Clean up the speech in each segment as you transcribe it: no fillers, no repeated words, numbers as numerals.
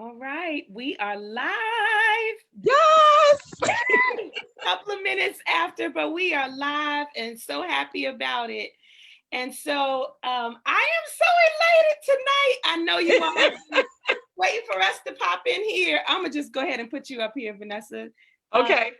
All right, we are live. Yes. Couple of minutes after, but we are live and so happy about it. And so I am so elated tonight. I know you all have been waiting for us to pop in here. I'm gonna just go ahead and put you up here, Vanessa. Um, Okay.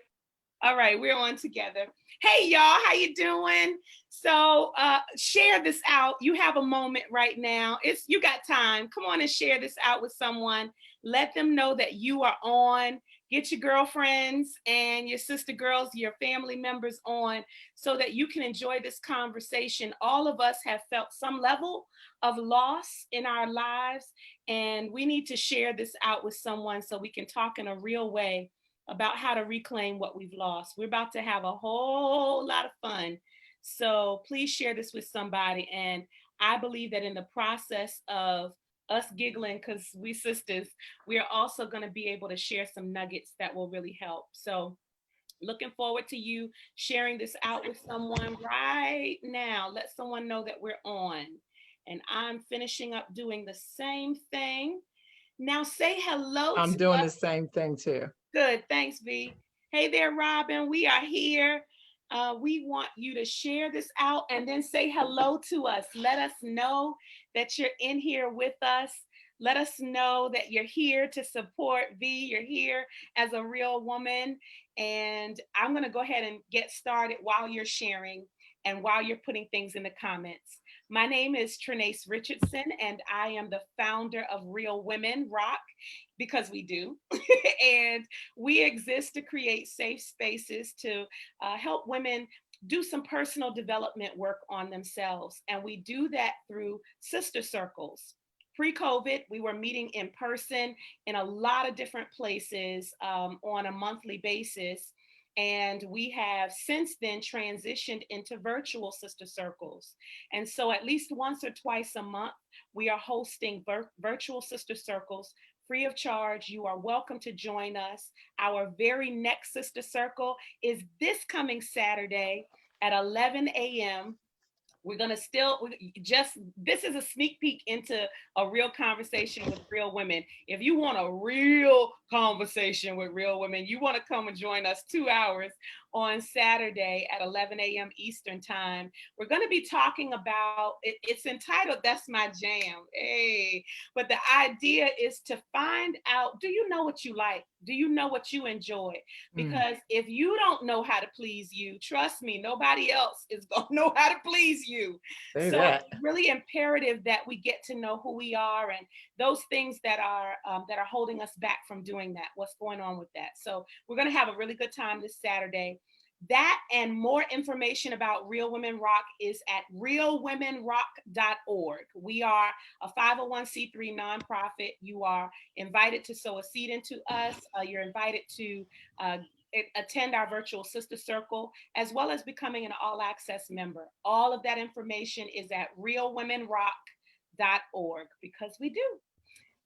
all right, we're on together. Hey y'all, how you doing? So share this out. You have a moment right now. You got time. Come on and share this out with someone. Let them know that you are on. Get your girlfriends and your sister girls, your family members on so that you can enjoy this conversation. All of us have felt some level of loss in our lives, and we need to share this out with someone so we can talk in a real way about how to reclaim what we've lost. We're about to have a whole lot of fun. So please share this with somebody. And I believe that in the process of us giggling, because we sisters, we are also going to be able to share some nuggets that will really help. So looking forward to you sharing this out with someone right now. Let someone know that we're on. And I'm finishing up doing the same thing. Now say hello I'm to doing us. the same thing too. Good. Thanks, V. Hey there, Robin. We are here. We want you to share this out and then say hello to us. Let us know that you're in here with us. Let us know that you're here to support V. You're here as a real woman. And I'm going to go ahead and get started while you're sharing and while you're putting things in the comments. My name is Trinace Richardson, and I am the founder of Real Women Rock because we do. And we exist to create safe spaces to help women do some personal development work on themselves. And we do that through sister circles. Pre-COVID, we were meeting in person in a lot of different places on a monthly basis. And we have since then transitioned into virtual sister circles. And so at least once or twice a month, we are hosting virtual sister circles free of charge. You are welcome to join us. Our very next sister circle is this coming Saturday at 11 a.m. We're going to this is a sneak peek into a real conversation with real women. If you want a real conversation with real women, you want to come and join us 2 hours on Saturday at 11 a.m. Eastern time. We're going to be talking about, it's entitled, That's My Jam. Hey, but the idea is to find out, do you know what you like? Do you know what you enjoy? Because if you don't know how to please you, trust me, nobody else is going to know how to please you. Say So that. it's really imperative that we get to know who we are and those things that are holding us back from doing that. What's going on with that? So we're going to have a really good time this Saturday. That and more information about Real Women Rock is at realwomenrock.org. We are a 501c3 nonprofit. You are invited to sow a seed into us. You're invited to attend our virtual sister circle, as well as becoming an all access member. All of that information is at realwomenrock.org because we do.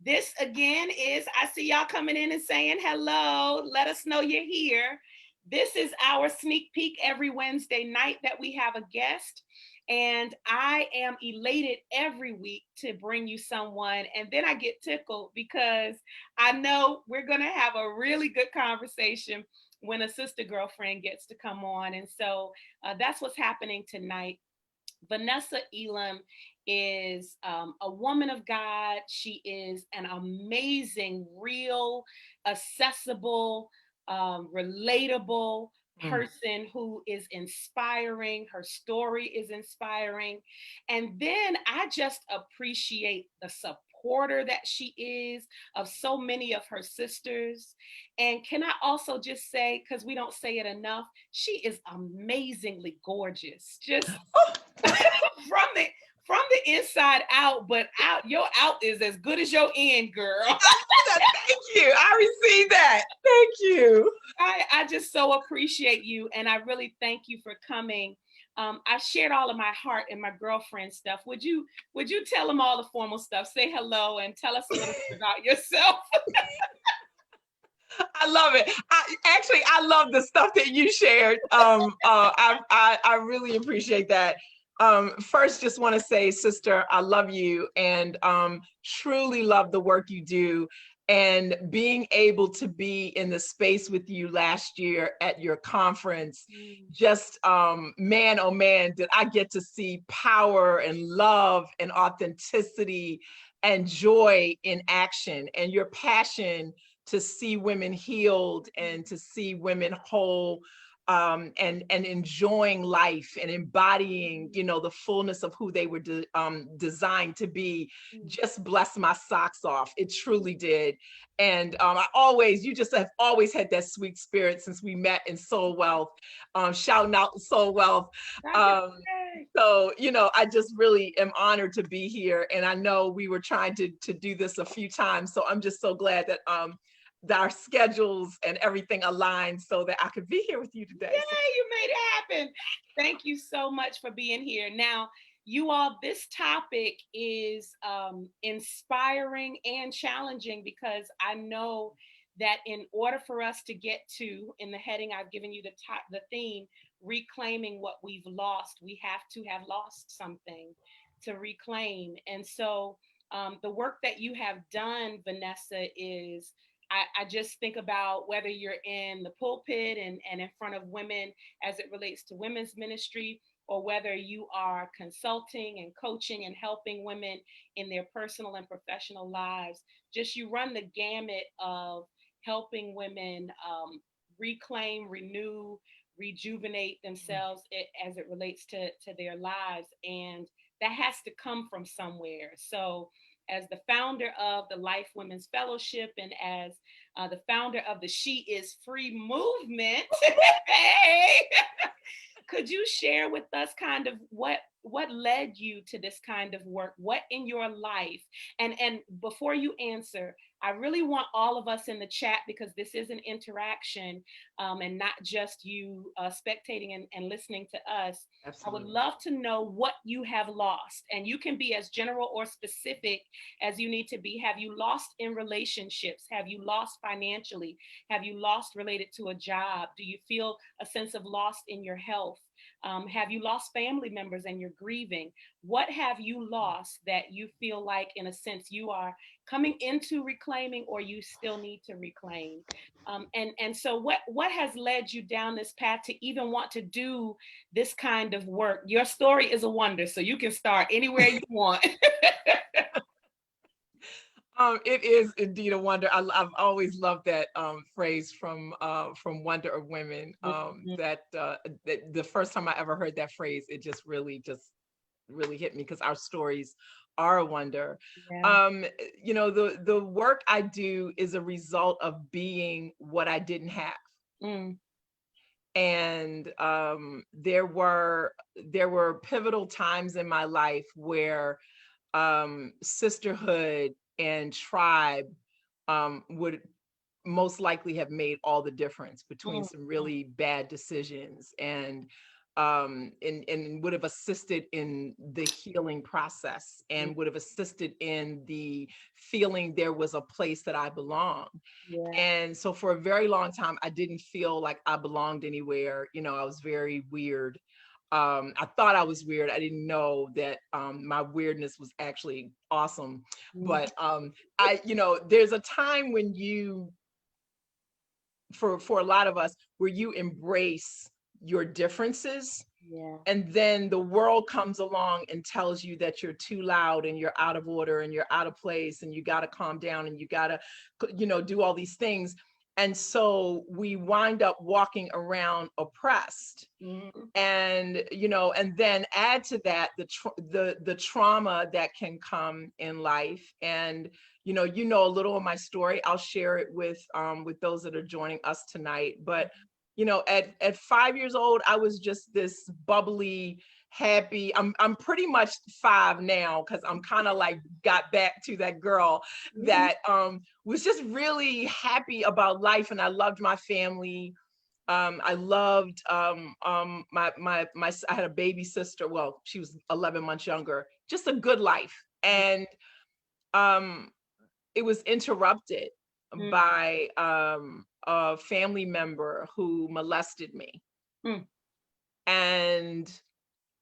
This again is, I see y'all coming in and saying hello. Let us know you're here. This is our sneak peek every Wednesday night that we have a guest. And I am elated every week to bring you someone. And then I get tickled because I know we're going to have a really good conversation when a sister girlfriend gets to come on. And so that's what's happening tonight. Vanessa Elam is a woman of God. She is an amazing, real, accessible, relatable person who is inspiring. Her story is inspiring. And then I just appreciate the supporter that she is of so many of her sisters. And can I also just say, because we don't say it enough, she is amazingly gorgeous. Just from the inside out, but your out is as good as your in, girl. Thank you. I received that. Thank you. I just so appreciate you, and I really thank you for coming. I shared all of my heart and my girlfriend stuff. Would you tell them all the formal stuff? Say hello and tell us a little bit about yourself. I love it. I love the stuff that you shared. I really appreciate that. First, just want to say, sister, I love you and truly love the work you do. And being able to be in the space with you last year at your conference, just man, oh man, did I get to see power and love and authenticity and joy in action, and your passion to see women healed and to see women whole, and enjoying life and embodying, you know, the fullness of who they were designed to be, just blessed my socks off. It truly did. And you just have always had that sweet spirit since we met in Soul Wealth, shouting out Soul Wealth. So, you know, I just really am honored to be here. And I know we were trying to do this a few times. So I'm just so glad that our schedules and everything aligned so that I could be here with you today. Yay, you made it happen. Thank you so much for being here. Now, you all, this topic is inspiring and challenging, because I know that in order for us to get to, in the heading I've given you, the theme, reclaiming what we've lost, we have to have lost something to reclaim. And so the work that you have done, Vanessa, is, I just think about whether you're in the pulpit and in front of women as it relates to women's ministry, or whether you are consulting and coaching and helping women in their personal and professional lives. Just, you run the gamut of helping women reclaim, renew, rejuvenate themselves as it relates to their lives. And that has to come from somewhere. So, as the founder of the Life Women's Fellowship, and as the founder of the She Is Free movement, hey, could you share with us kind of what led you to this kind of work? What in your life? And before you answer, I really want all of us in the chat, because this is an interaction, and not just you spectating and listening to us. Absolutely. I would love to know what you have lost, and you can be as general or specific as you need to be. Have you lost in relationships? Have you lost financially? Have you lost related to a job? Do you feel a sense of loss in your health? Have you lost family members and you're grieving? What have you lost that you feel like, in a sense, you are coming into reclaiming, or you still need to reclaim? And so what has led you down this path to even want to do this kind of work? Your story is a wonder, so you can start anywhere you want. It is indeed a wonder. I've always loved that phrase from Wonder of Women. That the first time I ever heard that phrase, it just really hit me, because our stories are a wonder. Yeah. You know, the work I do is a result of being what I didn't have. Mm. And there were pivotal times in my life where sisterhood and tribe would most likely have made all the difference between some really bad decisions, and would have assisted in the healing process, and would have assisted in the feeling there was a place that I belonged. Yeah. And so for a very long time, I didn't feel like I belonged anywhere. You know, I was very weird. I thought I was weird. I didn't know that my weirdness was actually awesome. But there's a time when for a lot of us, where you embrace your differences. Yeah. And then the world comes along and tells you that you're too loud and you're out of order and you're out of place and you got to calm down and you got to, do all these things. And so we wind up walking around oppressed. And and then add to that the trauma that can come in life. And you know a little of my story. I'll share it with those that are joining us tonight. But at 5 years old, I was just this bubbly, happy. I'm pretty much 5 now, because I'm kind of like got back to that girl that was just really happy about life, and I loved my family. I loved my I had a baby sister. Well, she was 11 months younger. Just a good life. And it was interrupted by a family member who molested me. And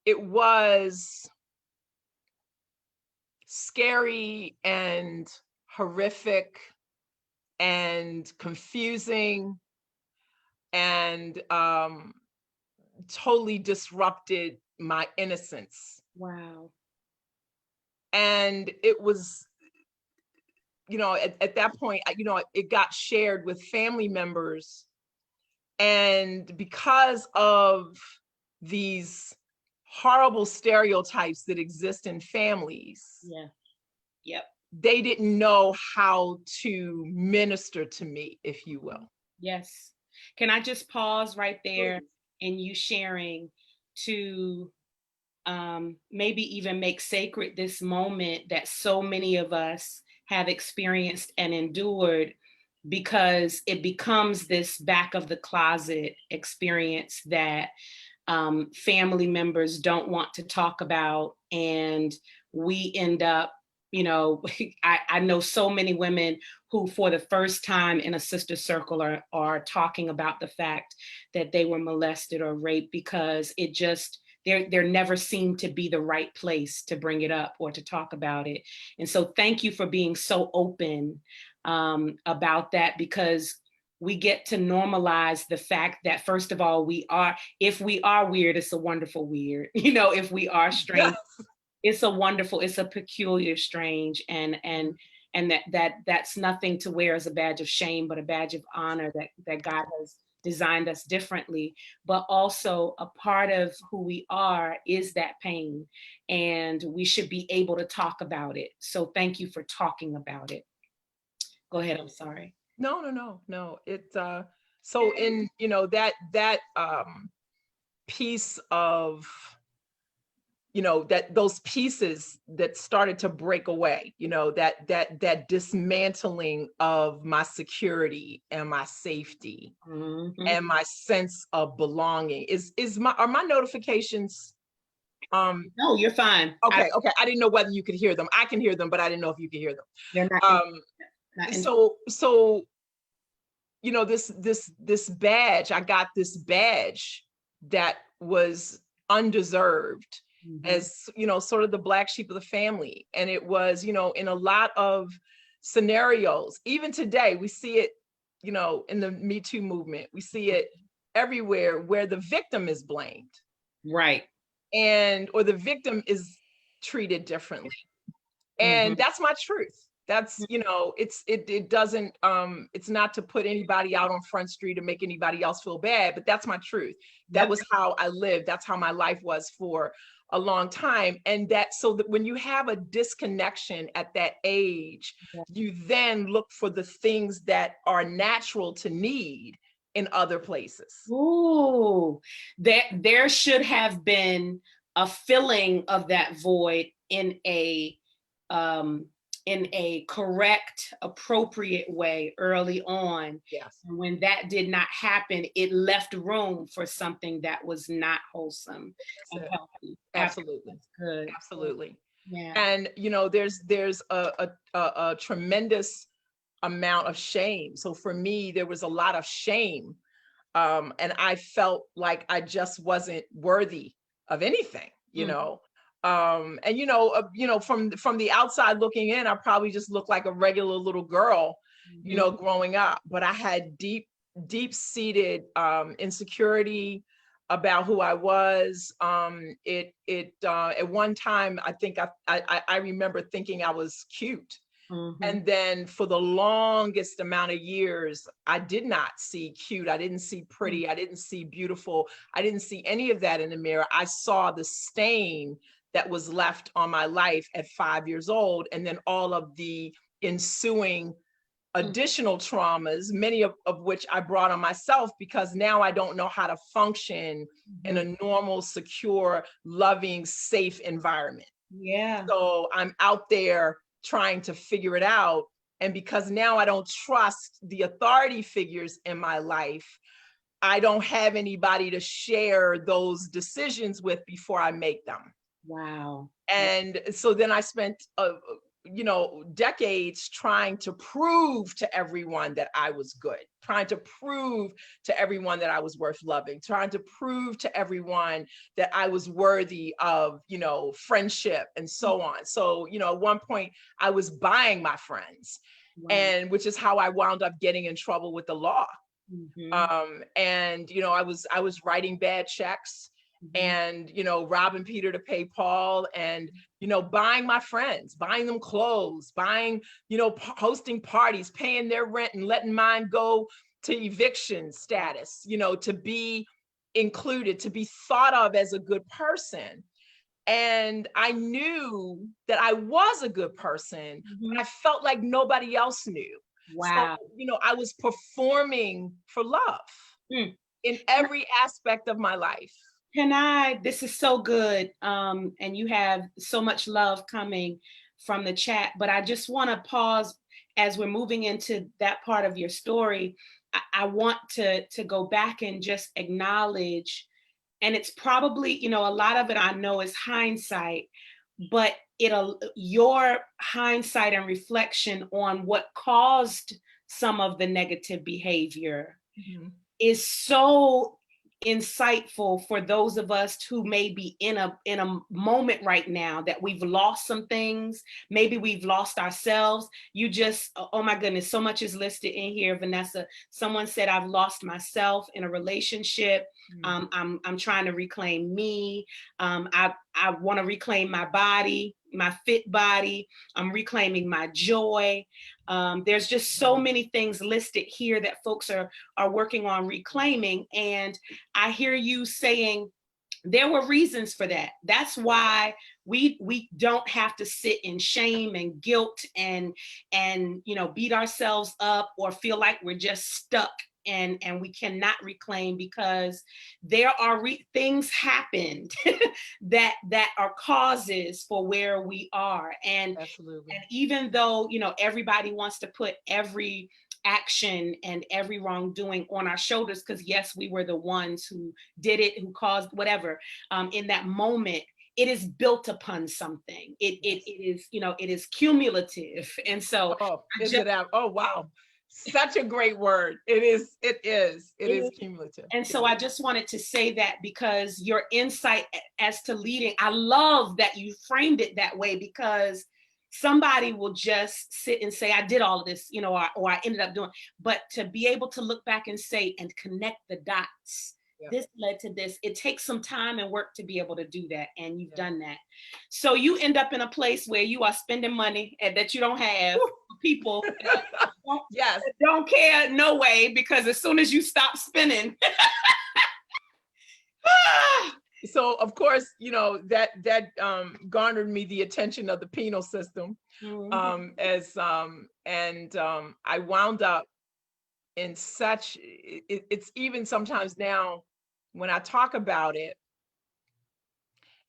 it was scary and horrific and confusing and totally disrupted my innocence. Wow. And it was, at that point, it got shared with family members. And because of these horrible stereotypes that exist in families, Yeah. Yep. they didn't know how to minister to me, if you will. Yes. Can I just pause right there Please. in you sharing to maybe even make sacred this moment that so many of us have experienced and endured, because it becomes this back of the closet experience that family members don't want to talk about. And we end up, I know so many women who, for the first time in a sister circle, are talking about the fact that they were molested or raped, because it just, there never seemed to be the right place to bring it up or to talk about it. And so thank you for being so open about that, because we get to normalize the fact that, first of all, if we are weird, it's a wonderful weird. If we are strange, it's a peculiar strange, and that's nothing to wear as a badge of shame, but a badge of honor, that God has designed us differently. But also, a part of who we are is that pain, and we should be able to talk about it. So thank you for talking about it. Go ahead. I'm sorry. No. So in, that piece of, that those pieces that started to break away, that dismantling of my security and my safety Mhm. and my sense of belonging are my notifications. No, you're fine. Okay. I didn't know whether you could hear them. I can hear them, but I didn't know if you could hear them. They're not not in. So this badge, I got this badge that was undeserved, Mhm. as sort of the black sheep of the family. And it was, in a lot of scenarios, even today we see it, in the Me Too movement, we see it everywhere, where the victim is blamed, Right. or the victim is treated differently. And Mhm. that's my truth. That's, it doesn't, it's not to put anybody out on Front Street or make anybody else feel bad, but that's my truth. That Yep. was how I lived. That's how my life was for a long time. And so that when you have a disconnection at that age, Yeah. you then look for the things that are natural to need in other places. Ooh, there should have been a filling of that void um, in a correct, appropriate way early on. Yes. And when that did not happen, it left room for something that was not wholesome and That's it. healthy. Absolutely. That's good. Absolutely. Yeah. And there's a tremendous amount of shame. So for me, there was a lot of shame, and I felt like I just wasn't worthy of anything. Mm. And from the outside looking in, I probably just looked like a regular little girl, Mhm. growing up. But I had deep seated insecurity about who I was. At one time, I think I remember thinking I was cute. Mhm. And then for the longest amount of years, I did not see cute. I didn't see pretty. I didn't see beautiful. I didn't see any of that in the mirror. I saw the stain that was left on my life at 5 years old. And then all of the ensuing additional traumas, many of which I brought on myself, because now I don't know how to function in Mhm. a normal, secure, loving, safe environment. Yeah. So I'm out there trying to figure it out. And because now I don't trust the authority figures in my life, I don't have anybody to share those decisions with before I make them. Wow. And so then I spent decades trying to prove to everyone that I was good, trying to prove to everyone that I was worth loving, trying to prove to everyone that I was worthy of, friendship and so on. So, at one point I was buying my friends. Wow. and which is how I wound up getting in trouble with the law. Mm-hmm. And I was writing bad checks, Mm-hmm. and robbing Peter to pay Paul, and buying my friends, buying them clothes, buying, hosting parties, paying their rent, and letting mine go to eviction status, to be included, to be thought of as a good person. And I knew that I was a good person, Mm-hmm. but I felt like nobody else knew. So, Wow. I was performing for love Mm. in every aspect of my life. This is so good. And you have so much love coming from the chat, but I just want to pause as we're moving into that part of your story. I want to go back and just acknowledge, and it's probably, a lot of it I know is hindsight, but your hindsight and reflection on what caused some of the negative behavior Mhm. is so insightful for those of us who may be in a moment right now that we've lost some things. Maybe we've lost ourselves. You just, oh my goodness, so much is listed in here, Vanessa. Someone said, I've lost myself in a relationship. Mm. I'm trying to reclaim me. I want to reclaim my body, my fit body. I'm reclaiming my joy. There's just so many things listed here that folks are working on reclaiming. And I hear you saying there were reasons for that. That's why we don't have to sit in shame and guilt and beat ourselves up or feel like we're just stuck and we cannot reclaim, because there are things happened that are causes for where we are. Absolutely. And even though everybody wants to put every action and every wrongdoing on our shoulders, because yes, we were the ones who did it, who caused whatever, in that moment, it is built upon something. Yes. It is, it is cumulative. And so Oh, I is just it out? Oh, wow. Such a great word. It is it, cumulative. and It so I is. just wanted to say that, because your insight as to leading, I love that you framed it that way, because somebody will just sit and say, I did all of this, or I ended up doing, but to be able to look back and say and connect the dots, Yep. this led to this. It takes some time and work to be able to do that. And you've Yep. done that. So you end up in a place where you are spending money that you don't have for people that Yes. don't care, no way, because as soon as you stop spinning, So of course, that garnered me the attention of the penal system. As and I wound up in such it's even sometimes now when I talk about it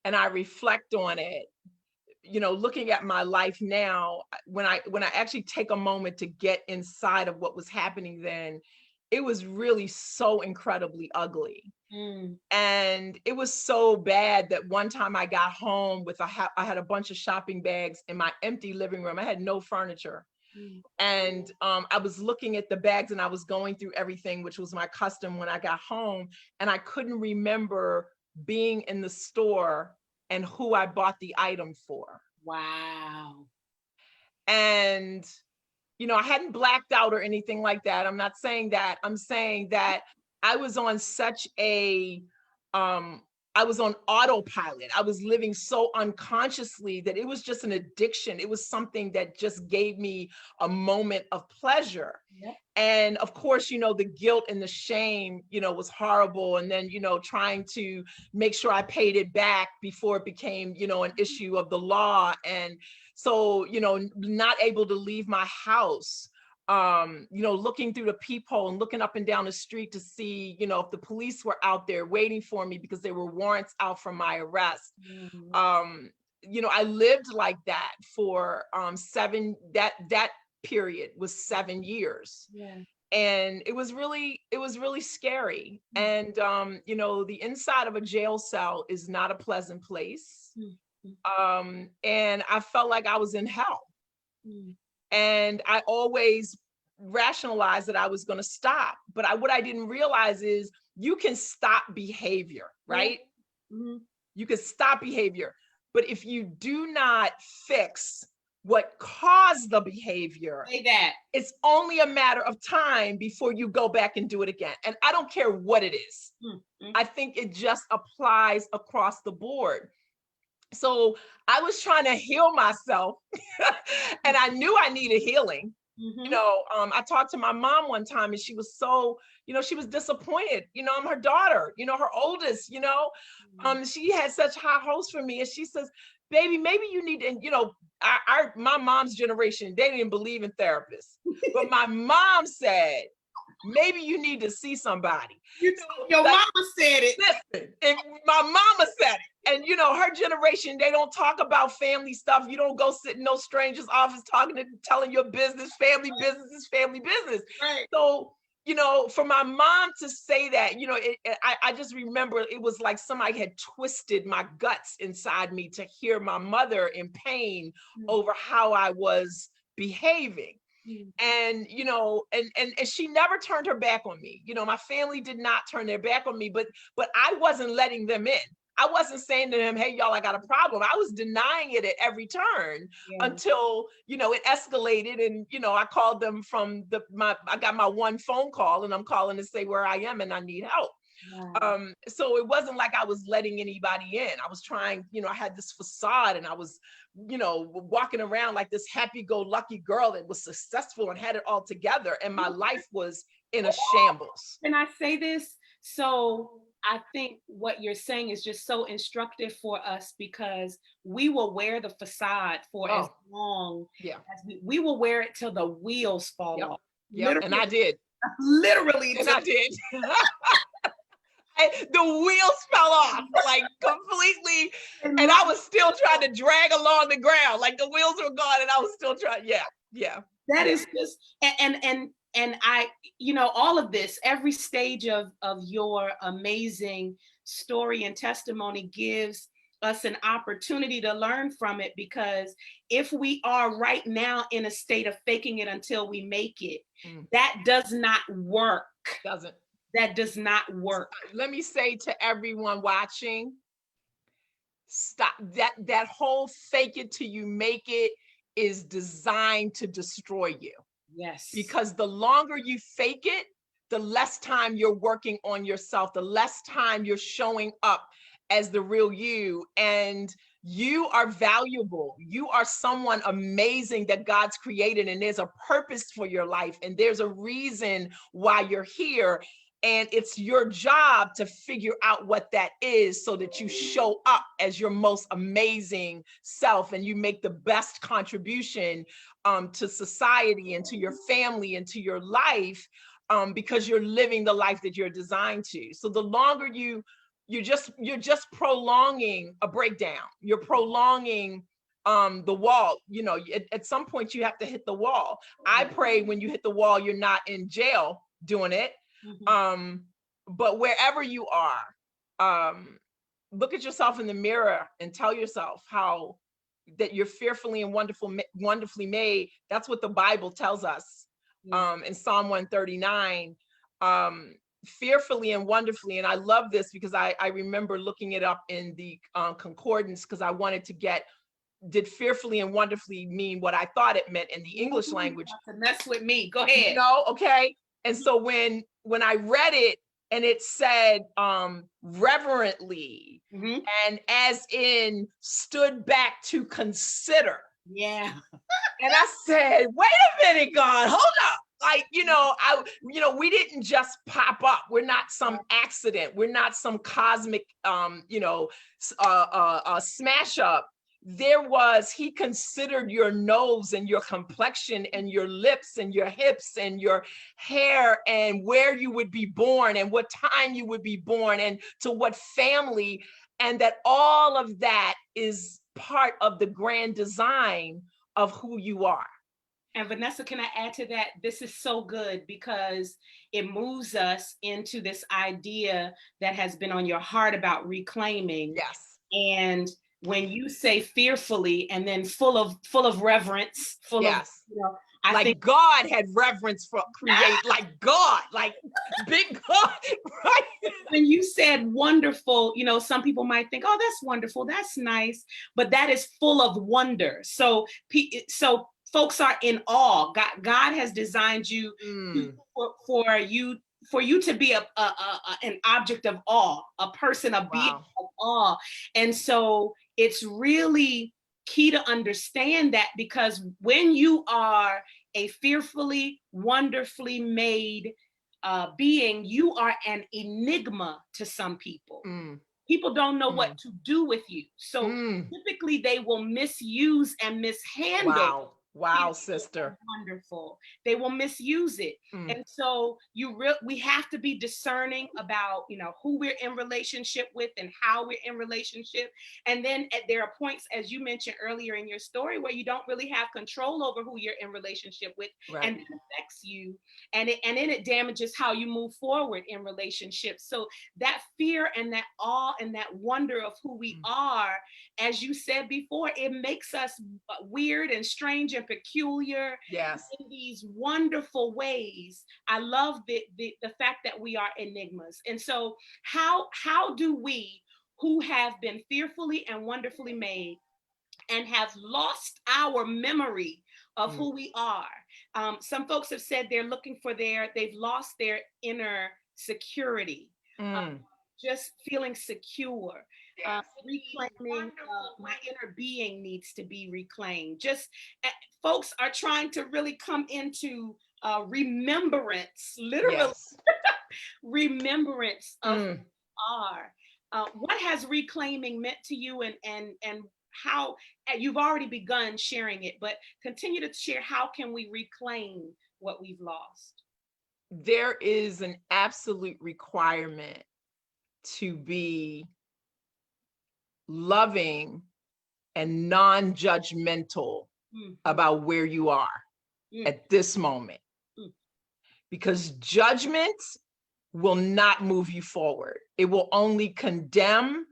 and I reflect on it, looking at my life now, when I actually take a moment to get inside of what was happening then, it was really so incredibly ugly. Mm. And it was so bad that one time I got home with I had a bunch of shopping bags in my empty living room. I had no furniture. Mm. And I was looking at the bags and I was going through everything, which was my custom when I got home. And I couldn't remember being in the store and who I bought the item for. Wow. And, I hadn't blacked out or anything like that. I'm not saying that. I'm saying that I was on such um, I was on autopilot. I was living so unconsciously that it was just an addiction. It was something that just gave me a moment of pleasure. Yep. And of course, the guilt and the shame, was horrible. And then, trying to make sure I paid it back before it became, an issue of the law. And so, not able to leave my house, looking through the peephole and looking up and down the street to see, if the police were out there waiting for me because there were warrants out for my arrest. Mm. I lived like that for that period was 7 years. Yeah. And it was really scary. Mm. And the inside of a jail cell is not a pleasant place. Mm. Mm. And I felt like I was in hell. Mm. And I always rationalized that I was going to stop. But what I didn't realize is you can stop behavior, right? Yeah. Mm. You can stop behavior. But if you do not fix what caused the behavior, Say that. it's only a matter of time before you go back and do it again. And I don't care what it is. Mm-hmm. I think it just applies across the board. So I was trying to heal myself and I knew I needed healing. Mm-hmm. You know, I talked to my mom one time and she was so, you know, she was disappointed. You know, I'm her daughter, you know, her oldest, you know, she had such high hopes for me. And she says, baby, maybe you need to, you know, my mom's generation, they didn't believe in therapists. But my mom said, maybe you need to see somebody. You know, your like, mama said it. Listen, and my mama said it. And you know, her generation, they don't talk about family stuff. You don't go sit in no stranger's office telling your business. Family business is family business. Right. So, you know, for my mom to say that, you know, I just remember it was like somebody had twisted my guts inside me to hear my mother in pain over how I was behaving. And you know, and she never turned her back on me. You know, my family did not turn their back on me, but I wasn't letting them in. I wasn't saying to them, hey, y'all, I got a problem. I was denying it at every turn until, you know, it escalated. And, you know, I called them from I got my one phone call and I'm calling to say where I am and I need help. So it wasn't like I was letting anybody in. I was trying, you know, I had this facade and I was, you know, walking around like this happy-go-lucky girl that was successful and had it all together. And my life was in a shambles. Can I say this? So I think what you're saying is just so instructive for us because we will wear the facade for as long as we will wear it till the wheels fall off. Yeah, and I did. Literally. And I did. The wheels fell off like completely. And I was still trying to drag along the ground. Like the wheels were gone and I was still trying. Yeah. That is just, and I, you know, all of this, every stage of your amazing story and testimony gives us an opportunity to learn from it, because if we are right now in a state of faking it until we make it, that does not work. Doesn't. That does not work. Let me say to everyone watching, stop. That whole fake it till you make it is designed to destroy you. Yes. Because the longer you fake it, the less time you're working on yourself, the less time you're showing up as the real you. And you are valuable. You are someone amazing that God's created, and there's a purpose for your life, and there's a reason why you're here. And it's your job to figure out what that is so that you show up as your most amazing self and you make the best contribution to society and to your family and to your life, because you're living the life that you're designed to. So the longer you're just prolonging a breakdown. You're prolonging the wall. You know, at some point you have to hit the wall. I pray when you hit the wall, you're not in jail doing it. But wherever you are, look at yourself in the mirror and tell yourself how that you're fearfully and wonderfully made. That's what the Bible tells us in Psalm 139. Fearfully and wonderfully. And I love this because I remember looking it up in the concordance because I wanted to get, did fearfully and wonderfully mean what I thought it meant in the English language? To mess with me. Go ahead. No, okay. And so when I read it and it said reverently, and as in stood back to consider. Yeah. And I said, wait a minute, God, hold up. Like, we didn't just pop up. We're not some accident. We're not some cosmic, smash up. He considered your nose and your complexion and your lips and your hips and your hair and where you would be born and what time you would be born and to what family, and that all of that is part of the grand design of who you are. And Vanessa, can I add to that? This is so good because it moves us into this idea that has been on your heart about reclaiming. Yes. And when you say fearfully and then full of reverence, full of, I think Like God had reverence for create, like God, like big God, right? when you said wonderful, some people might think, oh, that's wonderful, that's nice, but that is full of wonder. So folks are in awe. God has designed you Mm, for you to be an object of awe, a person, a being wow. of awe. And so it's really key to understand that, because when you are a fearfully, wonderfully made being, you are an enigma to some people. Mm, People don't know what mm, to do with you. So mm. typically they will misuse and mishandle Wow. Wow, sister. wonderful. They will misuse it. Mm, And so we have to be discerning about, who we're in relationship with and how we're in relationship. And then there are points, as you mentioned earlier in your story, where you don't really have control over who you're in relationship with, right. and it affects you, and then it damages how you move forward in relationships. So that fear and that awe and that wonder of who we are, as you said before, it makes us weird and strange and peculiar Yes. in these wonderful ways. I love the fact that we are enigmas. And so how do we, who have been fearfully and wonderfully made and have lost our memory of Mm, who we are? Some folks have said they've lost their inner security, uh, mm. just feeling secure. Yes. Reclaiming my inner being needs to be reclaimed. Folks are trying to really come into remembrance, literally Yes. remembrance of who Mm. you are. What has reclaiming meant to you, and how you've already begun sharing it, but continue to share, how can we reclaim what we've lost? There is an absolute requirement to be loving and non-judgmental Mm-hmm. about where you are at this moment, Mm-hmm. because judgment will not move you forward. It will only condemn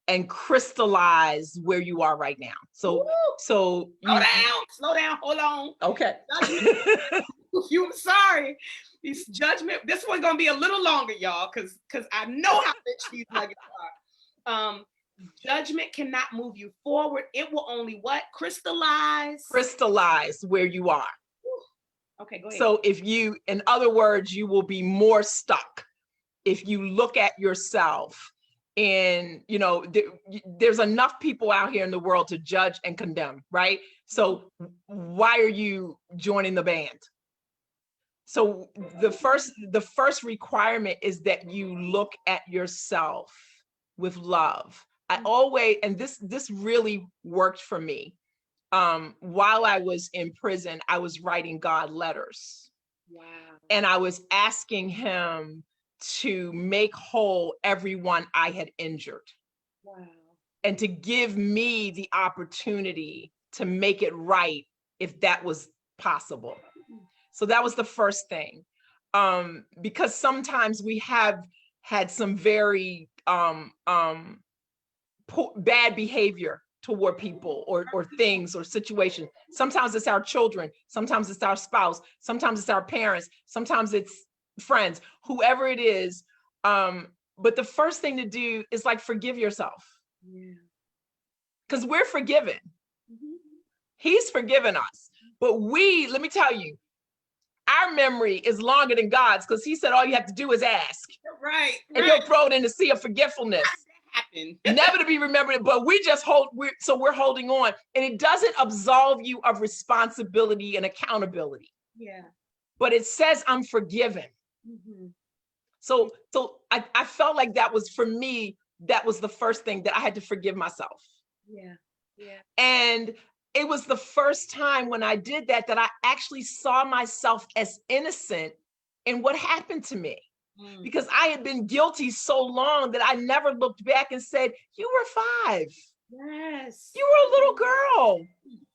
and crystallize where you are right now. So, Slow down, hold on. okay. Judgment, you sorry. This judgment, this one's gonna be a little longer, y'all, because I know how rich these nuggets are. Judgment cannot move you forward. It will only what? Crystallize. Crystallize where you are. Okay, go ahead. So in other words, you will be more stuck if you look at yourself. And there's enough people out here in the world to judge and condemn, right? So why are you joining the band? So the first requirement is that you look at yourself with love. I always, and this really worked for me. While I was in prison, I was writing God letters. Wow. And I was asking him to make whole everyone I had injured, Wow. and to give me the opportunity to make it right if that was possible. So that was the first thing. Because sometimes we have had some very bad behavior toward people or things or situations. Sometimes it's our children, sometimes it's our spouse, sometimes it's our parents, sometimes it's friends, whoever it is. But the first thing to do is like forgive yourself, because we're forgiven. Mm-hmm. He's forgiven us. But let me tell you, our memory is longer than God's, because he said all you have to do is ask. Right. And he'll throw it in the sea of forgetfulness. Happen. Never to be remembered, but we're holding on. And it doesn't absolve you of responsibility and accountability. Yeah. But it says I'm forgiven. Mm-hmm. So I felt like that was, for me, that was the first thing, that I had to forgive myself. Yeah. Yeah. And it was the first time when I did that I actually saw myself as innocent in what happened to me. Because I had been guilty so long that I never looked back and said, you were 5. Yes. You were a little girl.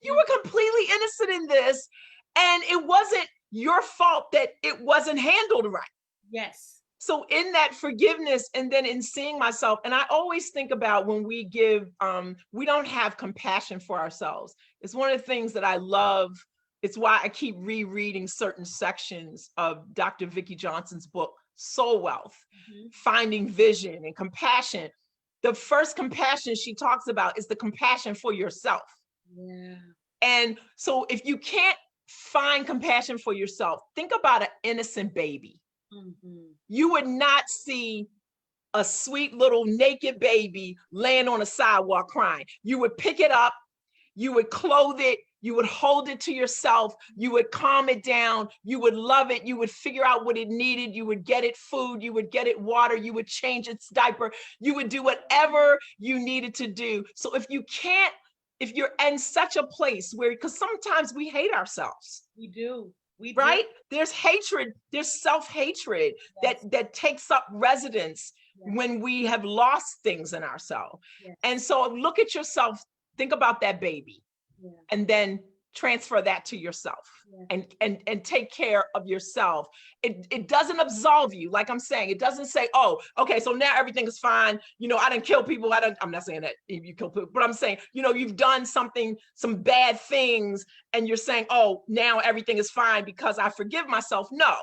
You were completely innocent in this. And it wasn't your fault that it wasn't handled right. Yes. So in that forgiveness, and then in seeing myself, and I always think about when we give, we don't have compassion for ourselves. It's one of the things that I love It's why I keep rereading certain sections of Dr. Vicki Johnson's book, Soul Wealth, Finding Vision and Compassion. The first compassion she talks about is the compassion for yourself. Yeah. And so if you can't find compassion for yourself, think about an innocent baby. You would not see a sweet little naked baby laying on a sidewalk crying. You would pick it up, you would clothe it, you would hold it to yourself, you would calm it down, you would love it, you would figure out what it needed, you would get it food, you would get it water, you would change its diaper, you would do whatever you needed to do. So if you're in such a place where, because sometimes we hate ourselves. We do. We do. Right? There's hatred, there's self-hatred that takes up residence when we have lost things in ourselves. And so look at yourself, think about that baby, and then transfer that to yourself and take care of yourself. It doesn't absolve you. Like I'm saying, it doesn't say, oh, okay, so now everything is fine. You know, I didn't kill people. I'm not saying that you kill people, but I'm saying, you know, you've done some bad things and you're saying, oh, now everything is fine because I forgive myself. No,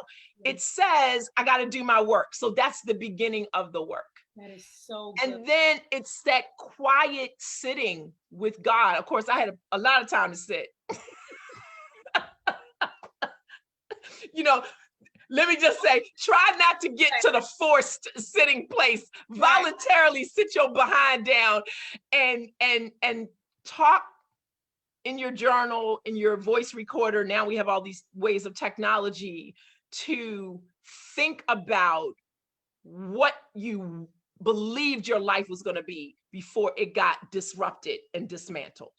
it says I got to do my work. So that's the beginning of the work. That is so good. And then it's that quiet sitting with God. Of course, I had a lot of time to sit. You know, let me just say, try not to get to the forced sitting place. Voluntarily sit your behind down and talk in your journal, in your voice recorder. Now we have all these ways of technology to think about what you believed your life was going to be before it got disrupted and dismantled.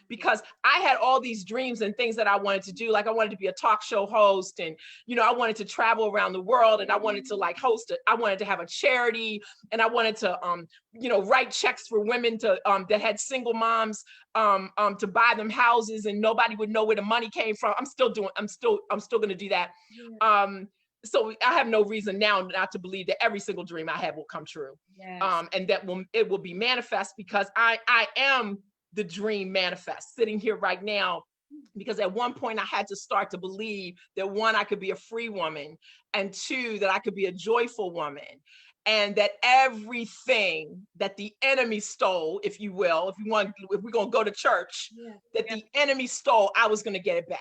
Because I had all these dreams and things that I wanted to do. Like I wanted to be a talk show host, and, you know, I wanted to travel around the world, and I wanted to like host it. I wanted to have a charity, and I wanted to, you know, write checks for women to, that had single moms, to buy them houses, and nobody would know where the money came from. I'm still going to do that. So I have no reason now not to believe that every single dream I have will come true. And that it will be manifest, because I am the dream manifest sitting here right now. Because at one point I had to start to believe that, one, I could be a free woman, and two, that I could be a joyful woman, and that everything that the enemy stole, if you will, if we're going to go to church, that the enemy stole, I was going to get it back.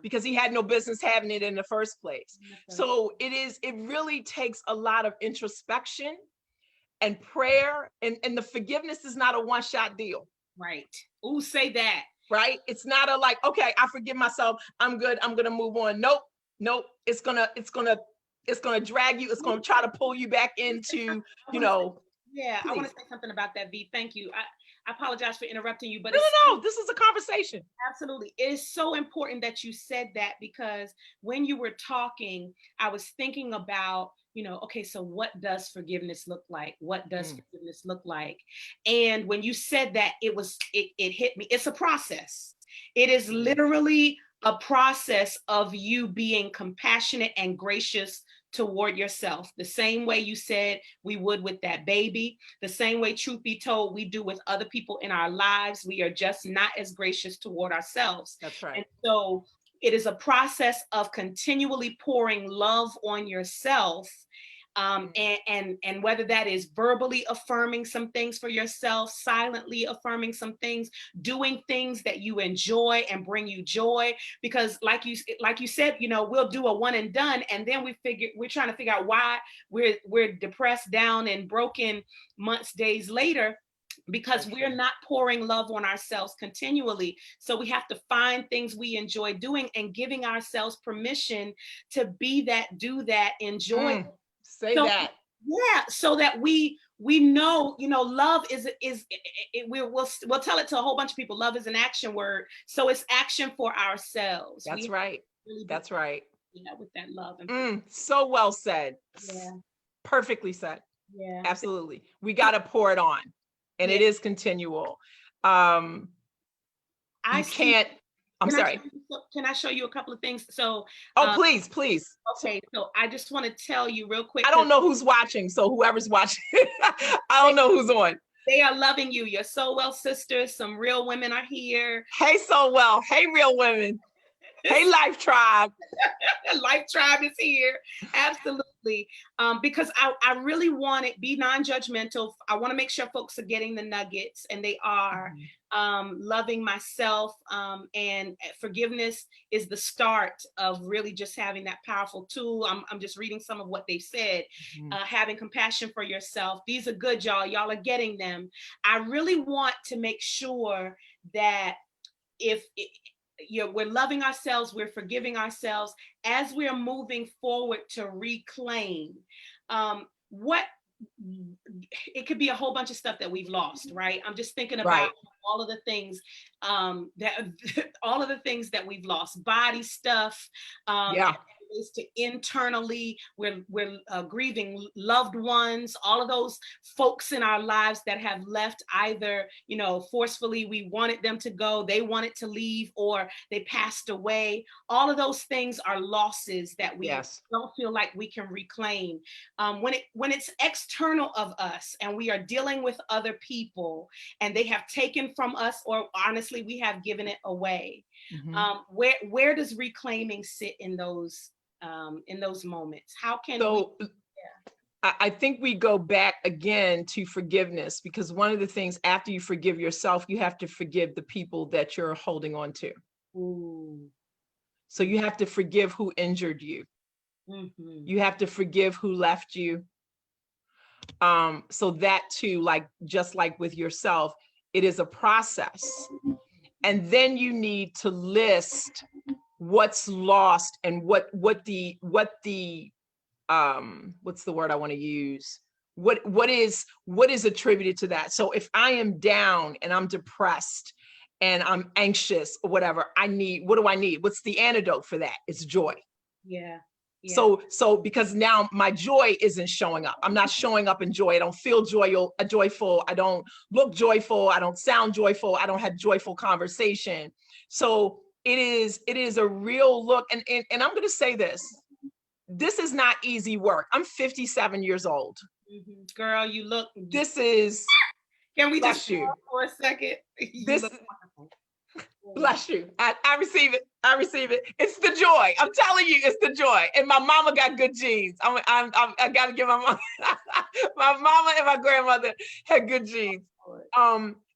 Because he had no business having it in the first place. So it really takes a lot of introspection and prayer, and the forgiveness is not a one-shot deal. Right. Ooh, say that. Right? It's not a like, okay, I forgive myself, I'm good, I'm gonna move on. Nope. It's gonna drag you, it's gonna try to pull you back into, you know. I want to say something about that, V. Thank you. I apologize for interrupting you, but no, this is a conversation. Absolutely. It is so important that you said that, because when you were talking, I was thinking about, you know, okay, so what does forgiveness look like? What does forgiveness look like? And when you said that, it hit me. It's a process. It is literally a process of you being compassionate and gracious toward yourself, the same way you said we would with that baby, the same way, truth be told, we do with other people in our lives. We are just not as gracious toward ourselves. That's right. And so it is a process of continually pouring love on yourself. And whether that is verbally affirming some things for yourself, silently affirming some things, doing things that you enjoy and bring you joy, because like you said, you know, we'll do a one and done, and then we're trying to figure out why we're depressed, down, and broken months, days later, because we're not pouring love on ourselves continually. So we have to find things we enjoy doing and giving ourselves permission to be that, do that, enjoy. Say that. Yeah, so that we know, you know, love we'll tell it to a whole bunch of people. Love is an action word, so it's action for ourselves. That's right. That's right. Yeah, with that love. So well said. Yeah. Perfectly said. Yeah. Absolutely. We got to pour it on, and it is continual. I'm sorry. Can I show you a couple of things? So, please. Okay, so I just want to tell you real quick. I don't know who's watching, so whoever's watching, I don't know who's on. They are loving you. You're so well, sisters. Some real women are here. Hey, so well. Hey, real women. Hey, Life Tribe. Life Tribe is here. Absolutely. Because I really want it, be non-judgmental. I want to make sure folks are getting the nuggets, and they are. Loving myself, and forgiveness is the start of really just having that powerful tool. I'm just reading some of what they've said. Having compassion for yourself. These are good, y'all. Y'all are getting them. I really want to make sure that if we're loving ourselves, we're forgiving ourselves as we're moving forward to reclaim what it could be a whole bunch of stuff that we've lost, right? I'm just thinking about all of the things that all of the things that we've lost, body stuff, to internally, we're grieving loved ones, all of those folks in our lives that have left, either forcefully, we wanted them to go, they wanted to leave, or they passed away. All of those things are losses that we don't feel like we can reclaim. When it's external of us and we are dealing with other people and they have taken from us, or honestly we have given it away, where does reclaiming sit in those moments? How can I think we go back again to forgiveness, because one of the things, after you forgive yourself, you have to forgive the people that you're holding on to. So you have to forgive who injured you. You have to forgive who left you. So that too, just like with yourself, it is a process. And then you need to list what's lost and what the what's the word I want to use? What is attributed to that? So if I am down and I'm depressed and I'm anxious or whatever, what do I need? What's the antidote for that? It's joy. Yeah. So because now my joy isn't showing up. I'm not showing up in joy. I don't feel joyful. I don't look joyful. I don't sound joyful. I don't have joyful conversation. So it is a real look. And I'm going to say this is not easy work. I'm 57 years old. Girl, you look. This is. Can we just pause for a second? Bless you. I receive it. I receive it. It's the joy. I'm telling you, it's the joy. And my mama got good genes. I got to give my mom. My mama and my grandmother had good genes.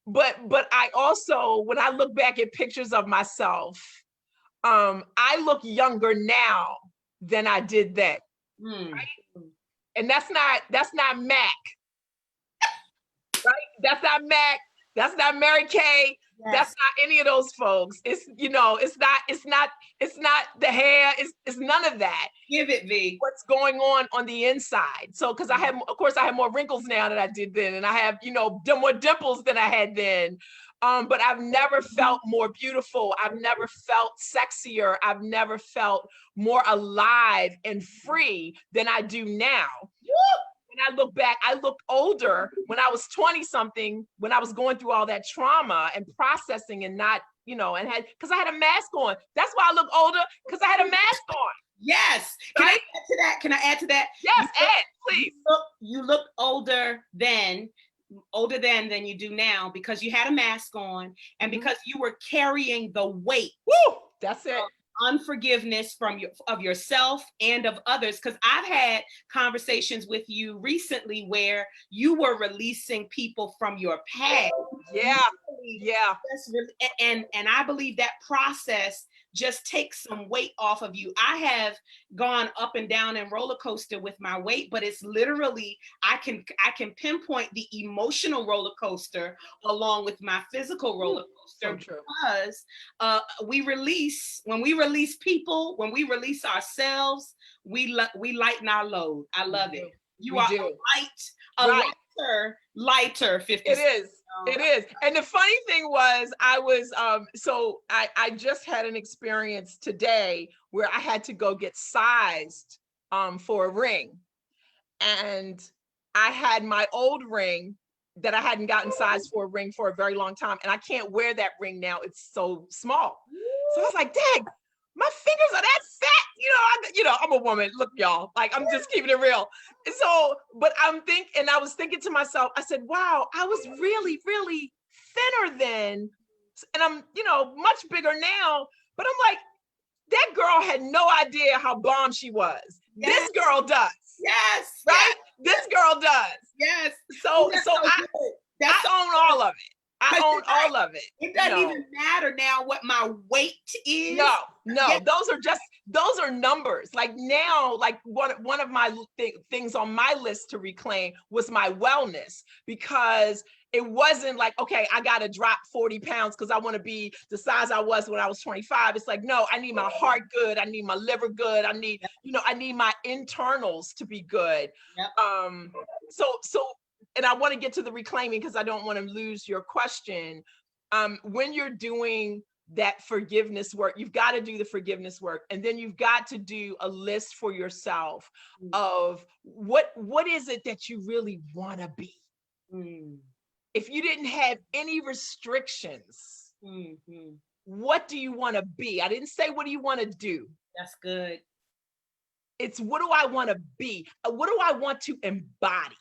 But I also, when I look back at pictures of myself, I look younger now than I did then. Right? And that's not Mac. Right? That's not Mac. That's not Mary Kay. Yes. That's not any of those folks. It's it's not the hair. It's none of that. Give it, V. What's going on the inside? So, because I have more wrinkles now than I did then, and I have more dimples than I had then. But I've never felt more beautiful. I've never felt sexier. I've never felt more alive and free than I do now. Woo! When I look back, I looked older when I was 20 something, when I was going through all that trauma and processing and not, because I had a mask on. That's why I look older, because I had a mask on. Yes. Can I add to that? Yes, add, please. You look older than you do now, because you had a mask on and because you were carrying the weight. Woo! That's it. Unforgiveness of yourself and of others, because I've had conversations with you recently where you were releasing people from your past. And I believe that process just takes some weight off of you. I have gone up and down and roller coaster with my weight, but it's literally, I can pinpoint the emotional roller coaster along with my physical roller coaster. So because when we release people, when we release ourselves, we lighten our load. I love it. You are lighter 50. It is. It is. And the funny thing was, I just had an experience today where I had to go get sized for a ring. And I had my old ring that I hadn't gotten sized for a ring for a very long time. And I can't wear that ring now. It's so small. So I was like, dang, my fingers are that fat. I'm a woman. Look, y'all, I'm just keeping it real. So, but I was thinking to myself, I said, wow, I was really, really thinner then. And I'm, much bigger now. But I'm like, That girl had no idea how bomb she was. Yes. This girl does. Yes. Right? Yes. This girl does. Yes. So, That's so so I, good. That's I so own good. all of it. I own all of it. It doesn't even matter now what my weight is. No, those are numbers. Like now, like one of my things on my list to reclaim was my wellness, because it wasn't like, okay, I got to drop 40 pounds because I want to be the size I was when I was 25. It's like, no, I need my heart good. I need my liver good. I need, I need my internals to be good. Yep. So, and I want to get to the reclaiming because I don't want to lose your question. When you're doing that forgiveness work, you've got to do the forgiveness work, and then you've got to do a list for yourself of what is it that you really want to be. If you didn't have any restrictions, what do you want to be? I didn't say what do you want to do. That's good. It's what do I want to be? What do I want to embody?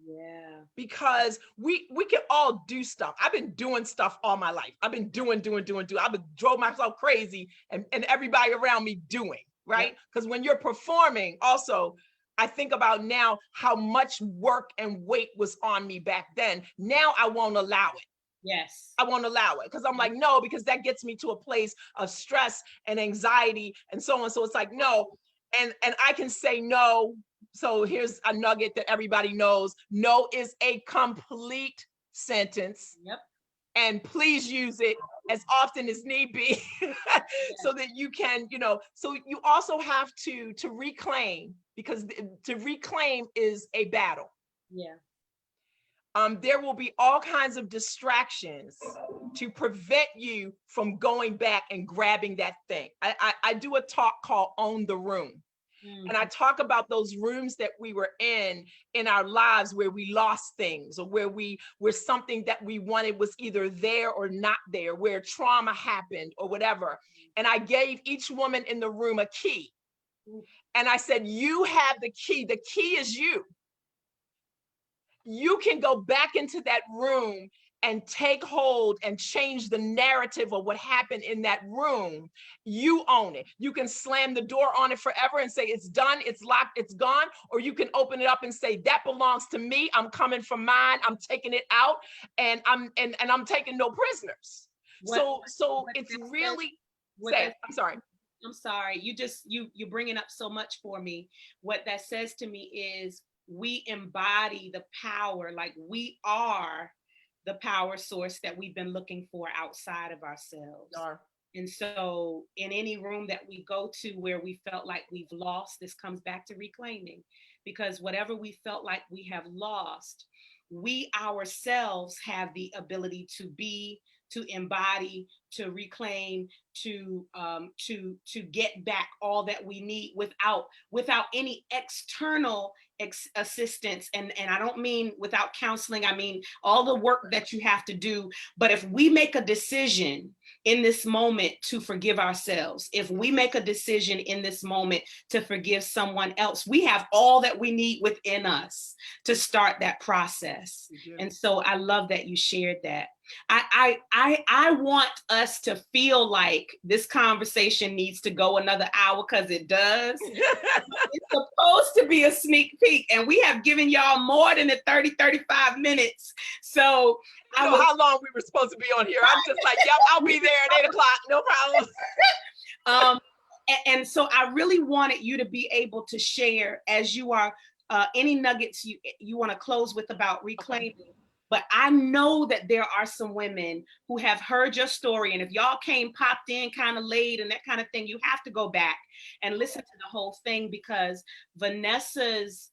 Yeah. Because we can all do stuff. I've been doing stuff all my life. I've been doing. I've been drove myself crazy and everybody around me doing, right? Because when you're performing, also, I think about now how much work and weight was on me back then. Now I won't allow it. Yes. I won't allow it because I'm like, no, because that gets me to a place of stress and anxiety and so on. So it's like, no. And I can say no. So here's a nugget that everybody knows. No is a complete sentence. Yep. And please use it as often as need be so that you can, so you also have to reclaim, because to reclaim is a battle. Yeah. There will be all kinds of distractions to prevent you from going back and grabbing that thing. I do a talk called Own the Room. And I talk about those rooms that we were in our lives where we lost things, or where something that we wanted was either there or not there, where trauma happened or whatever. And I gave each woman in the room a key. And I said, you have the key. The key is you. You can go back into that room and take hold and change the narrative of what happened in that room. You own it. You can slam the door on it forever and say, it's done, it's locked, it's gone. Or you can open it up and say, that belongs to me. I'm coming for mine. I'm taking it out, and I'm taking no prisoners. So it's really, I'm sorry. I'm sorry. You're bringing up so much for me. What that says to me is we embody the power, like we are the power source that we've been looking for outside of ourselves. And so in any room that we go to where we felt like we've lost, this comes back to reclaiming, because whatever we felt like we have lost, we ourselves have the ability to be, to embody, to reclaim, to get back all that we need without any external assistance. And I don't mean without counseling, I mean all the work that you have to do. But if we make a decision in this moment to forgive ourselves, if we make a decision in this moment to forgive someone else, we have all that we need within us to start that process. And so I love that you shared that. I want us to feel like this conversation needs to go another hour, because it does. It's supposed to be a sneak peek, and we have given y'all more than the 35 minutes. So I don't know how long we were supposed to be on here. I'm just like, yep, I'll be there at 8 o'clock. No problem. And so I really wanted you to be able to share, as you are, any nuggets you want to close with about reclaiming. Okay. But I know that there are some women who have heard your story. And if y'all popped in kind of late and that kind of thing, you have to go back and listen to the whole thing, because Vanessa's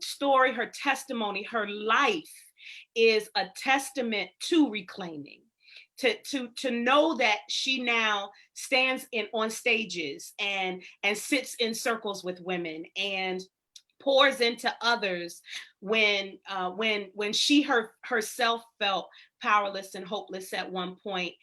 story, her testimony, her life is a testament to reclaiming. To know that she now stands on stages and sits in circles with women and pours into others when she herself felt powerless and hopeless at one point.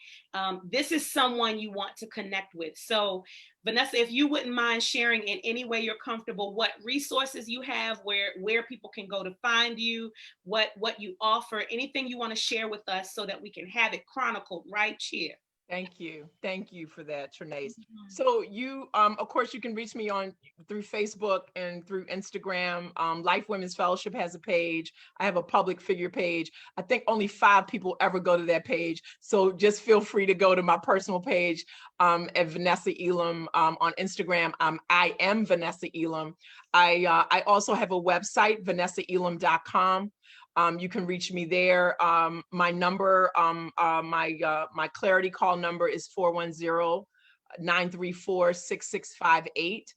This is someone you want to connect with. So Vanessa, if you wouldn't mind sharing in any way you're comfortable, what resources you have, where people can go to find you, what you offer, anything you want to share with us so that we can have it chronicled right here. Thank you for that, Trinace. Mhm. So you, of course, you can reach me on through Facebook and through Instagram. Life Women's Fellowship has a page. I have a public figure page. I think only 5 people ever go to that page. So just feel free to go to my personal page at Vanessa Elam on Instagram. I am Vanessa Elam. I also have a website, vanessaelam.com. You can reach me there. My number, my Clarity Call number is 410-934-6658.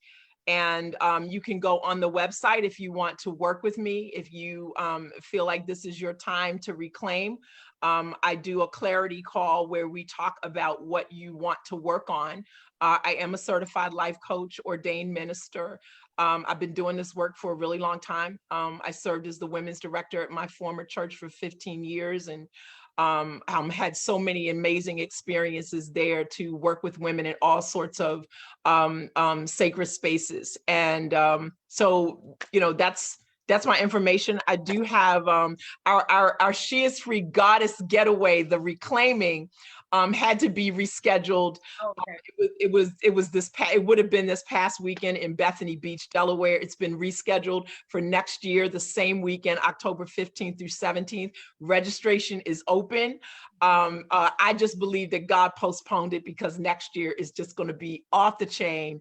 And you can go on the website if you want to work with me, if you feel like this is your time to reclaim. I do a clarity call where we talk about what you want to work on. I am a certified life coach, ordained minister. I've been doing this work for a really long time. I served as the women's director at my former church for 15 years and had so many amazing experiences there to work with women in all sorts of sacred spaces. And so, you know, that's my information. I do have our She Is Free Goddess Getaway, the Reclaiming, had to be rescheduled. Okay. It would have been this past weekend in Bethany Beach, Delaware. It's been rescheduled for next year, the same weekend, October 15th through 17th. Registration is open. I just believe that God postponed it because next year is just going to be off the chain.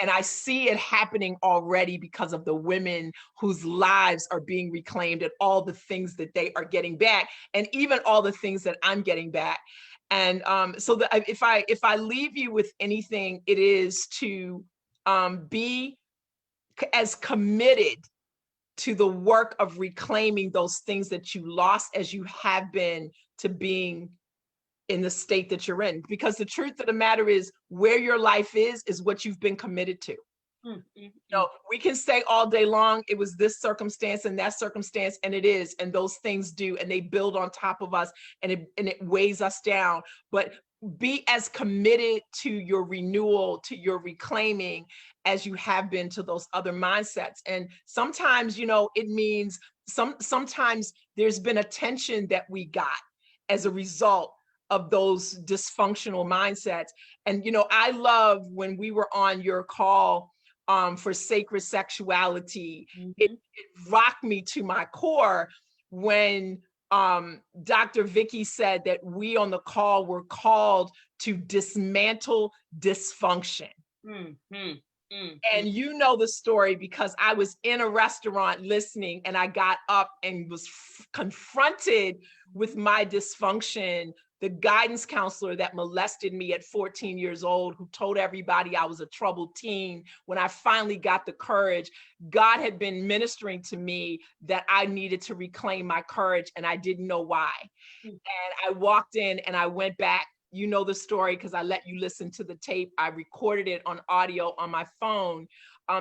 And I see it happening already because of the women whose lives are being reclaimed and all the things that they are getting back, and even all the things that I'm getting back. And so if I leave you with anything, it is to be as committed to the work of reclaiming those things that you lost as you have been to being in the state that you're in. Because the truth of the matter is, where your life is what you've been committed to. Mm, mm, You mm. know, we can say all day long, it was this circumstance and that circumstance, and it is, and those things do, and they build on top of us, and it weighs us down. But be as committed to your renewal, to your reclaiming, as you have been to those other mindsets. And sometimes, you know, it means sometimes there's been a tension that we got as a result of those dysfunctional mindsets. And, you know, I love when we were on your call for sacred sexuality. It Mhm. rocked me to my core when Dr. Vicky said that we on the call were called to dismantle dysfunction. Mm, mm, mm, mm. And you know the story because I was in a restaurant listening and I got up and was confronted with my dysfunction. The guidance counselor that molested me at 14 years old, who told everybody I was a troubled teen, when I finally got the courage, God had been ministering to me that I needed to reclaim my courage and I didn't know why. Mm. And I walked in and I went back. You know the story because I let you listen to the tape. I recorded it on audio on my phone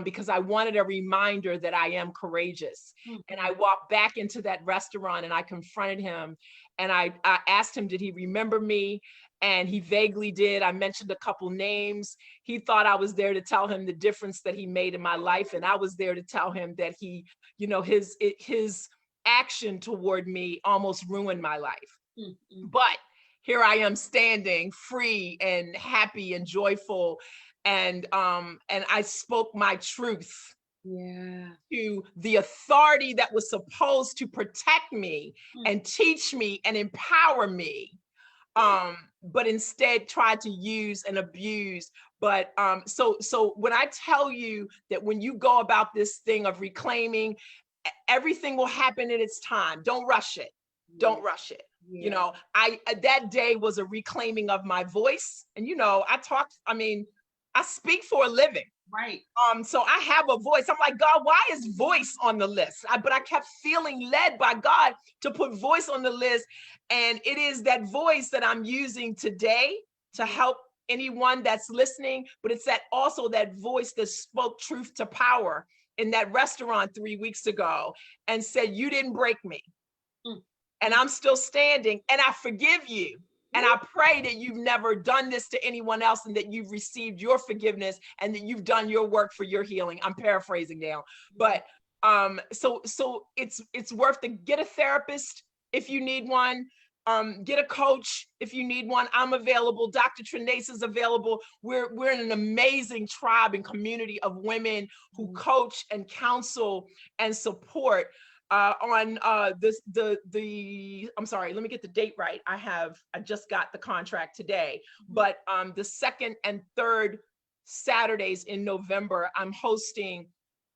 because I wanted a reminder that I am courageous. And I Mhm. walked back into that restaurant and I confronted him and I asked him, did he remember me? And he vaguely did. I mentioned a couple names. He thought I was there to tell him the difference that he made in my life. And I was there to tell him that he, you know, his action toward me almost ruined my life. Mm, mm. But here I am standing free and happy and joyful. And I spoke my truth Yeah. to the authority that was supposed to protect me Mm. and teach me and empower me. But instead tried to use and abuse. But so when I tell you that when you go about this thing of reclaiming, everything will happen in its time. Don't rush it. Yeah. Don't rush it. You Yeah. know, I that day was a reclaiming of my voice. And you know, I speak for a living. Right. So I have a voice. I'm like, God, why is voice on the list? But I kept feeling led by God to put voice on the list. And it is that voice that I'm using today to help anyone that's listening. But it's that also that voice that spoke truth to power in that restaurant 3 weeks ago and said, you didn't break me. Mm, And mm. I'm still standing and I forgive you. And I pray that you've never done this to anyone else and that you've received your forgiveness and that you've done your work for your healing. I'm paraphrasing now, but so it's worth to get a therapist if you need one. Get a coach if you need one. I'm available. Dr. Trinace is available. We're in an amazing tribe and community of women who coach and counsel and support on I'm sorry, let me get the date right. I just got the contract today, but the second and third Saturdays in November, I'm hosting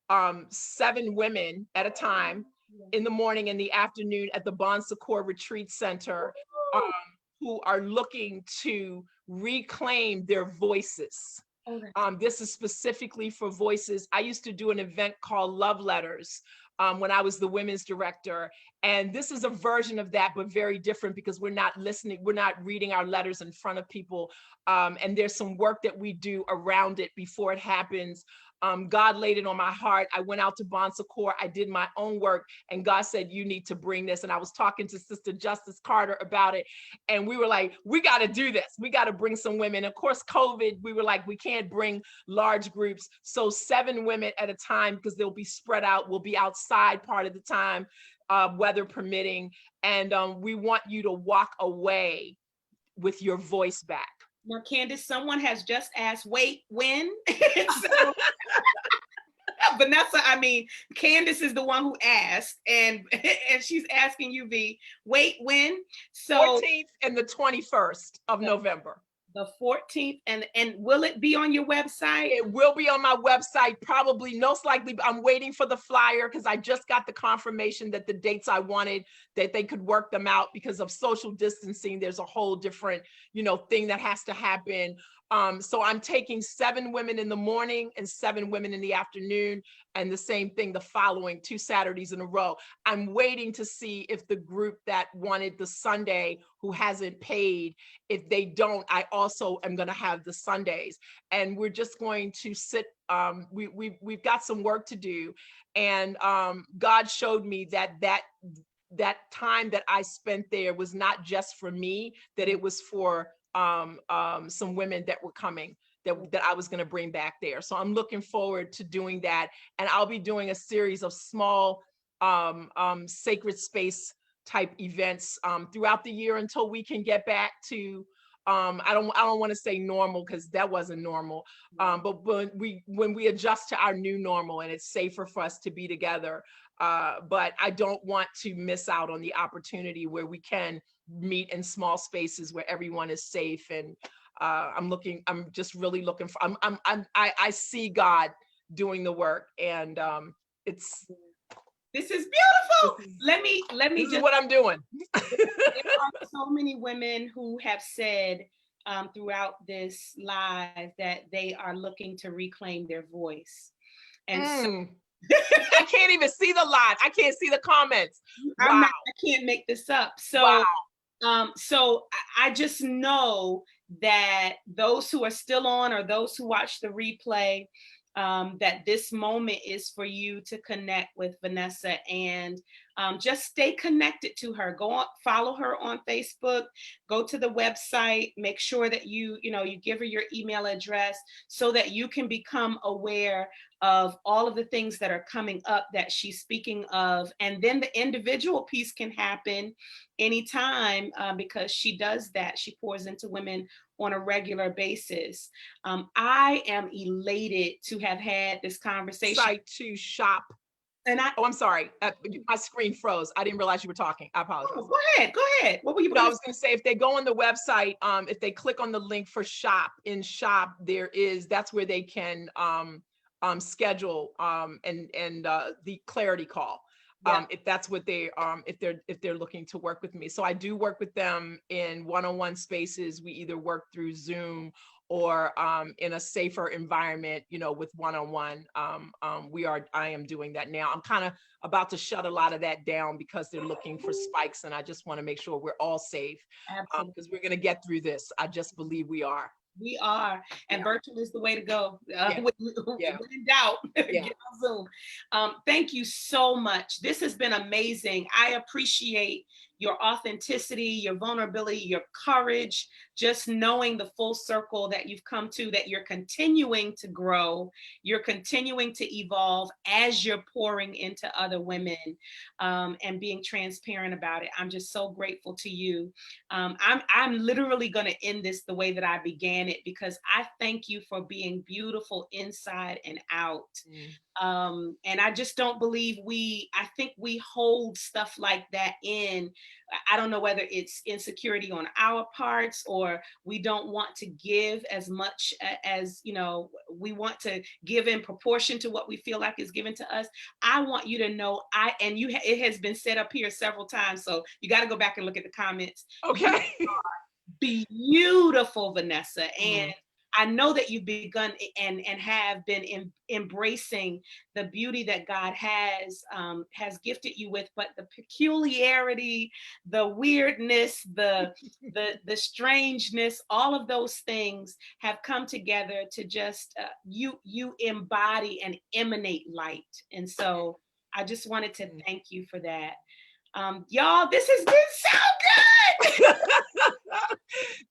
7 women at a time in the morning and the afternoon at the Bon Secours Retreat Center, um, who are looking to reclaim their voices. This is specifically for voices. I used to do an event called Love Letters when I was the women's director. And this is a version of that, but very different because we're not listening, we're not reading our letters in front of people. And there's some work that we do around it before it happens. God laid it on my heart. I went out to Bon Secours. I did my own work, and God said, you need to bring this. And I was talking to Sister Justice Carter about it. And we were like, we got to do this. We got to bring some women. Of course, COVID, we were like, we can't bring large groups. So 7 women at a time, because they'll be spread out. We'll be outside part of the time, weather permitting. And we want you to walk away with your voice back. Now, Candace, someone has just asked, wait, when? So, Vanessa, I mean, Candace is the one who asked, and she's asking you, V, wait, when? So 14th and the 21st of November. The 14th, and will it be on your website? It will be on my website, probably, most likely. I'm waiting for the flyer because I just got the confirmation that the dates I wanted, that they could work them out because of social distancing. There's a whole different, thing that has to happen. So I'm taking 7 women in the morning and 7 women in the afternoon, and the same thing the following 2 Saturdays in a row. I'm waiting to see if the group that wanted the Sunday, who hasn't paid, if they don't, I also am going to have the Sundays, and we're just going to sit. We've got some work to do, and God showed me that time that I spent there was not just for me, that it was for some women that were coming, that I was going to bring back there. So I'm looking forward to doing that. And I'll be doing a series of small sacred space type events throughout the year until we can get back to, I don't want to say normal, because that wasn't normal. But when we adjust to our new normal and it's safer for us to be together. But I don't want to miss out on the opportunity where we can meet in small spaces where everyone is safe. And I'm just really looking for, I see God doing the work, and this is beautiful. Let me this is what I'm doing. There are so many women who have said throughout this live that they are looking to reclaim their voice. And so I can't even see the live. I can't see the comments. Wow. I can't make this up. So, so I just know that those who are still on, or those who watch the replay, that this moment is for you to connect with Vanessa, and just stay connected to her. Go on, follow her on Facebook, go to the website, make sure that you give her your email address so that you can become aware of all of the things that are coming up that she's speaking of. And then the individual piece can happen anytime, because she does that. She pours into women on a regular basis. I am elated to have had this conversation. Site to shop. And I'm sorry, my screen froze. I didn't realize you were talking. I apologize. Oh, go ahead. What were you? I was going to say, if they go on the website, if they click on the link for shop, that's where they can schedule and the clarity call. If that's what they if they're looking to work with me. So I do work with them in one-on-one spaces. We either work through Zoom or in a safer environment, with one-on-one. I am doing that now. I'm kind of about to shut a lot of that down because they're looking for spikes, and I just want to make sure we're all safe, because we're going to get through this. I just believe we are. We are, and virtual is the way to go. When in doubt, get on Zoom. Thank you so much. This has been amazing. I appreciate your authenticity, your vulnerability, your courage, just knowing the full circle that you've come to, that you're continuing to grow, you're continuing to evolve as you're pouring into other women, and being transparent about it. I'm just so grateful to you. I'm literally going to end this the way that I began it, because I thank you for being beautiful inside and out. Mm. And I just don't believe I think we hold stuff like that in. I don't know whether it's insecurity on our parts, or we don't want to give as much as, we want to give in proportion to what we feel like is given to us. I want you to know, it has been said up here several times, so you got to go back and look at the comments. You Okay. beautiful, Vanessa. And Mm. I know that you've begun and have been embracing the beauty that God has gifted you with, but the peculiarity, the weirdness, the strangeness, all of those things have come together to just you embody and emanate light. And so I just wanted to thank you for that. Y'all, this has been so good.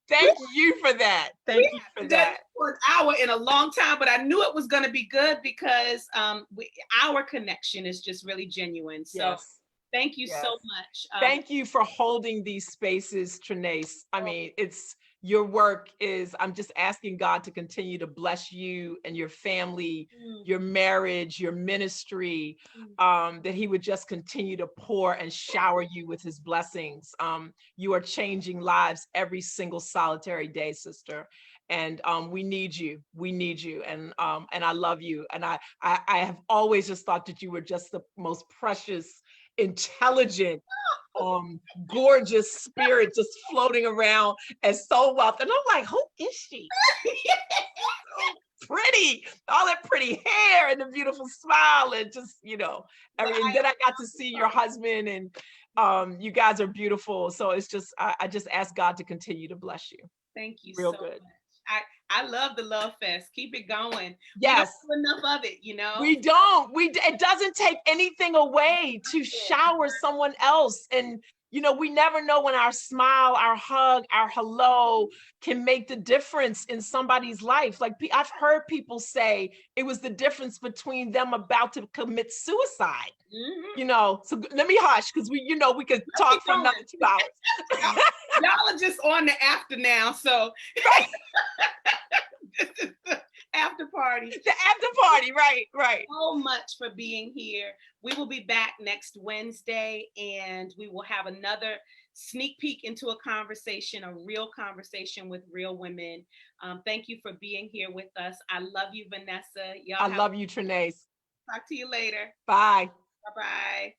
Thank you for that. Thank you for Done that. for an hour in a long time, but I knew it was going to be good because our connection is just really genuine. So Yes. thank you so Yes. much. Thank you for holding these spaces, Trinace. I mean, it's your work is, I'm just asking God to continue to bless you and your family, your marriage, your ministry, that he would just continue to pour and shower you with his blessings. You are changing lives every single solitary day, sister. And we need you. We need you. And I love you. And I have always just thought that you were just the most precious, intelligent, gorgeous spirit just floating around and so wealthy. And I'm like, who is she? So pretty, all that pretty hair and the beautiful smile, and just, and then I got to see your husband, and you guys are beautiful. So it's just, I just ask God to continue to bless you. Thank you Real so good. much. I love the Love Fest. Keep it going. We don't Yes. do enough of it, We don't. It doesn't take anything away to shower someone else. And, we never know when our smile, our hug, our hello can make the difference in somebody's life. Like, I've heard people say it was the difference between them about to commit suicide. So let me hush, because we could talk for another 2 hours. Y'all are just on the after now. So Right. this is the after party. The after party, right. So much for being here. We will be back next Wednesday, and we will have another sneak peek into a conversation, a real conversation with real women. Thank you for being here with us. I love you, Vanessa. I love you, Trinace. Talk to you later. Bye. Bye-bye.